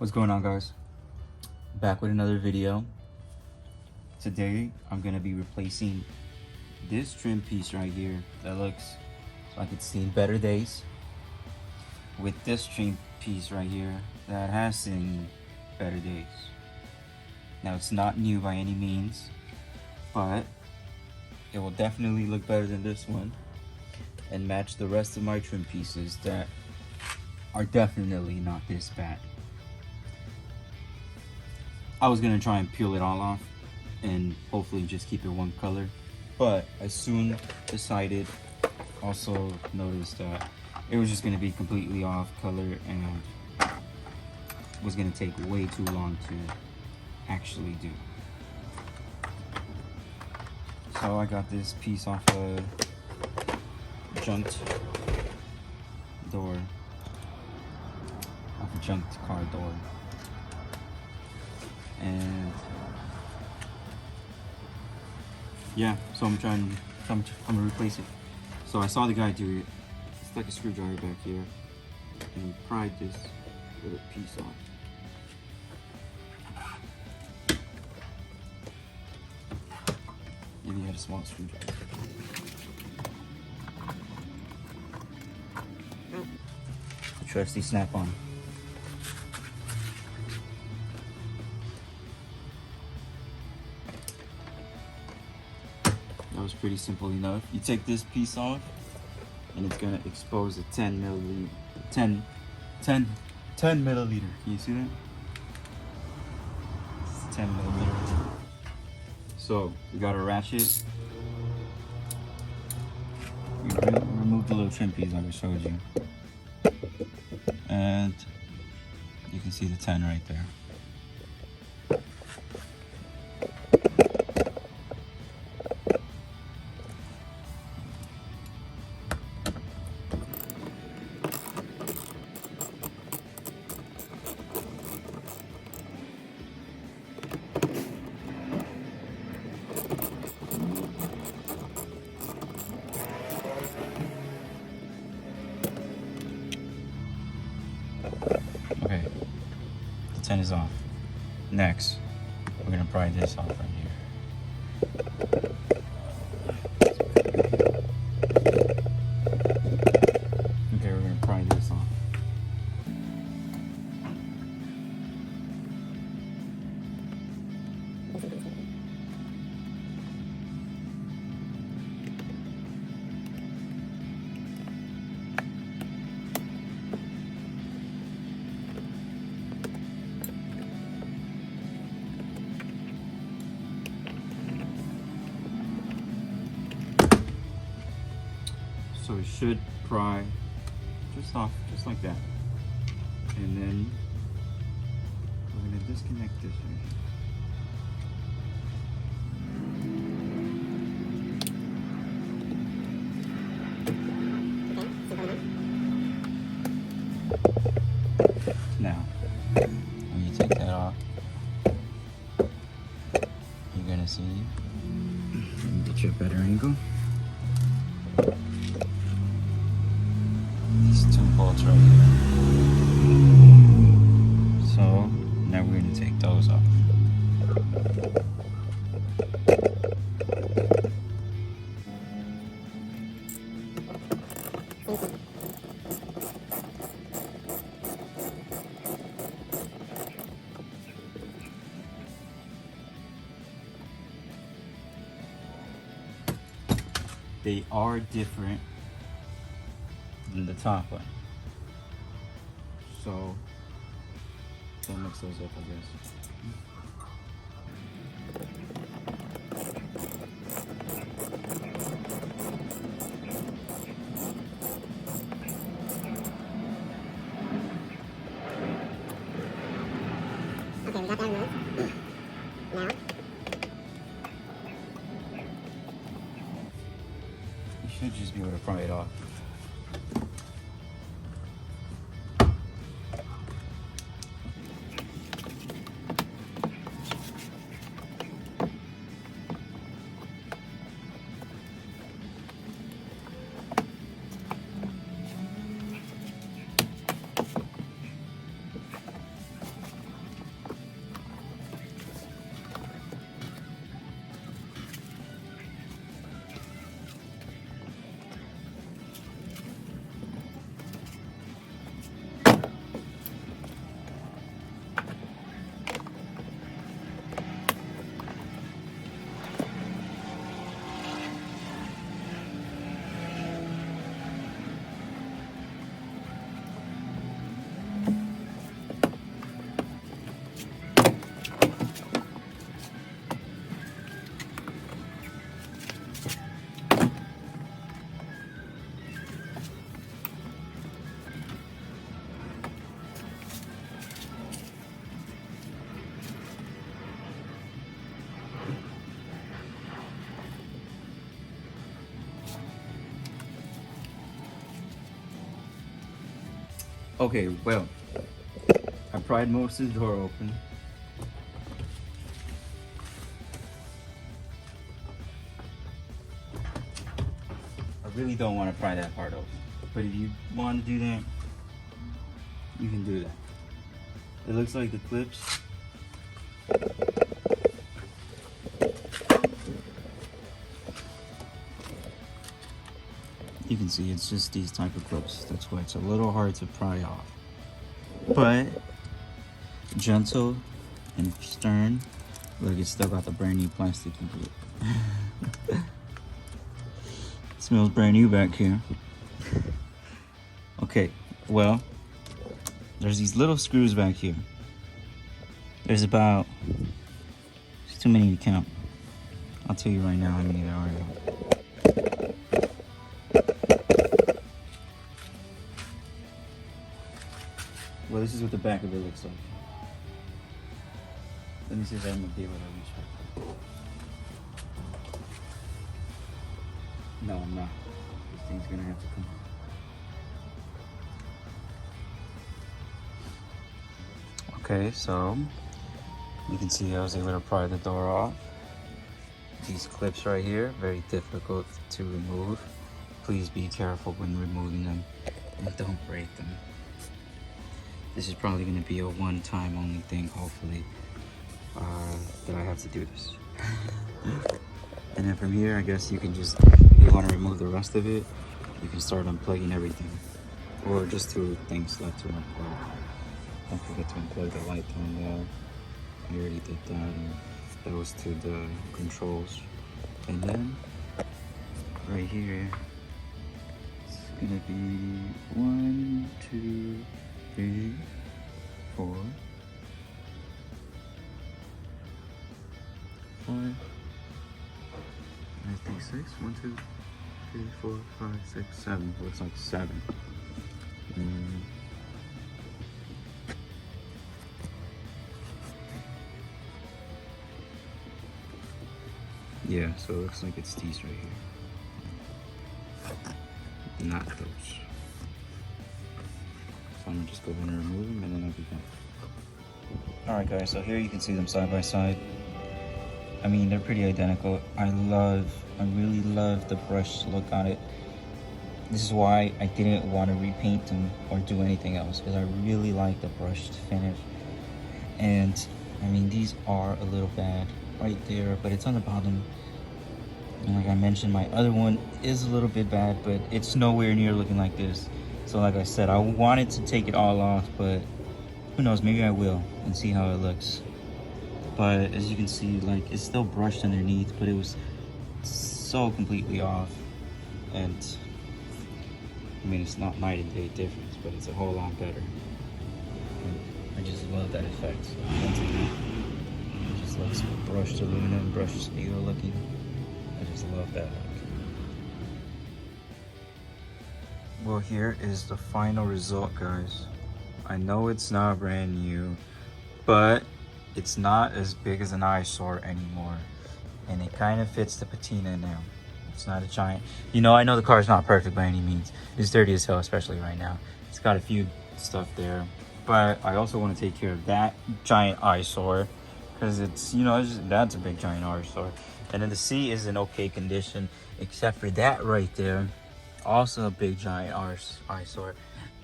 What's going on, guys? Back with another video. Today I'm gonna be replacing this trim piece right here that looks like it's seen better days with this trim piece right here that has seen better days. Now, it's not new by any means, but it will definitely look better than this one and match the rest of my trim pieces that are definitely not this bad. I was gonna try and peel it all off and hopefully just keep it one color, but I soon decided, also noticed that it was just gonna be completely off color and was gonna take way too long to actually do. So I got this piece off a junked door, off a junked car door. And yeah, so I'm gonna replace it. So I saw the guy do it. Stuck a screwdriver back here and pried this little piece off. Maybe he had a small screwdriver. The trusty snap-on. That was pretty simple enough. You take this piece off and it's gonna expose a 10 milliliter. Can you see that? It's 10 milliliter. So we got a ratchet. We remove the little trim piece like I showed you. And you can see the 10 right there. Okay, the 10 is off. Next, we're gonna pry this off right here. Okay, we're gonna pry this off. So it should pry just off, just like that. And then we're gonna disconnect this right here. Now, when you take that off, you're gonna see, let me get you a better angle. These two bolts right here. So now we're going to take those off. They are different than the top one. So don't mix those up, I guess. Okay, we got that removed. Now, You should just be able to pry it off. Okay, well, I pried most of the door open. I really don't want to pry that part open, but if you want to do that, you can do that. It looks like the clips. You can see it's just these type of clips. That's why it's a little hard to pry off. But gentle and stern. Look, it's still got the brand new plastic into it. Smells brand new back here. Okay, well, there's these little screws back here. There's about, it's too many to count. I'll tell you right now how many there are. Well, this is what the back of it looks like. Let me see if I'm gonna be able to reach it. No, I'm not. This thing's gonna have to come. Okay, so you can see I was able to pry the door off. These clips right here, very difficult to remove. Please be careful when removing them and don't break them. This is probably going to be a one-time only thing, hopefully, that I have to do this. And then from here, I guess you can just, if you want to remove the rest of it, you can start unplugging everything. Or just two things left to unplug. Don't forget to unplug the light on there. I already did that. And those to the controls. And then, right here, it's gonna be 1, 2, 3, 4, 5, I think 6. 1, 2, 3, 4, 5, 6, 7. Looks like 7. Yeah, so it looks like it's these right here. Not those. So I'm gonna just go in and remove them and then I'll be done. Alright guys, so here you can see them side by side. I mean, they're pretty identical. I really love the brushed look on it. This is why I didn't want to repaint them or do anything else, because I really like the brushed finish. And I mean, these are a little bad right there, but it's on the bottom. And like I mentioned, my other one is a little bit bad, but it's nowhere near looking like this. So like I said, I wanted to take it all off, but who knows, maybe I will and see how it looks. But as you can see, like, it's still brushed underneath, but it was so completely off. And I mean, it's not night and day difference, but it's a whole lot better. And I just love that effect. Once again, it just looks brushed aluminum, brushed steel looking. I just love that look. Well, here is the final result, guys. I know it's not brand new, but it's not as big as an eyesore anymore. And it kind of fits the patina now. It's not a giant, you know, I know the car is not perfect by any means. It's dirty as hell, especially right now. It's got a few stuff there, but I also want to take care of that giant eyesore, because it's, you know, that's a big giant eyesore. And then the seat is in okay condition, except for that right there, also a big giant eyesore,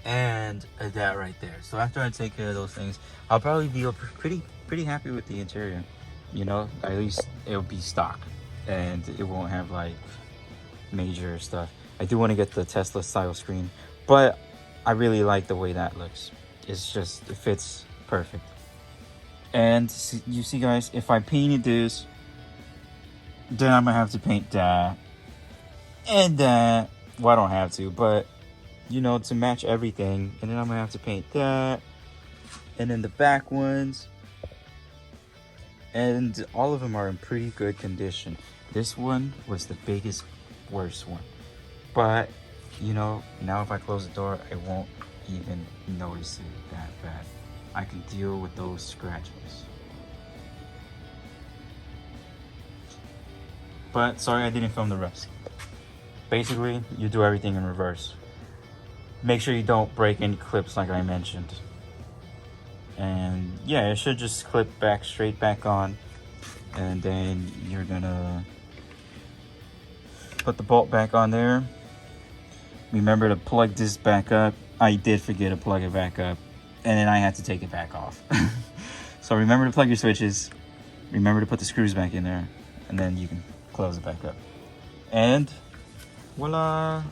and that right there. So after I take care of those things, I'll probably be pretty happy with the interior. You know, at least it'll be stock and it won't have like major stuff. I do want to get the Tesla style screen, but I really like the way that looks. It's just, it fits perfect. And you see guys, if I painted this, then I'm gonna have to paint that and that. Well, I don't have to, but you know, to match everything. And then I'm gonna have to paint that, and then the back ones, and all of them are in pretty good condition. This one was the biggest, worst one, but you know, now if I close the door, I won't even notice it that bad. I can deal with those scratches. But sorry I didn't film the rest. Basically, you do everything in reverse. Make sure you don't break any clips like I mentioned. And yeah, it should just clip back straight back on. And then you're gonna put the bolt back on there. Remember to plug this back up. I did forget to plug it back up, and then I had to take it back off. So remember to plug your switches. Remember to put the screws back in there, and then you can close it back up. And voila!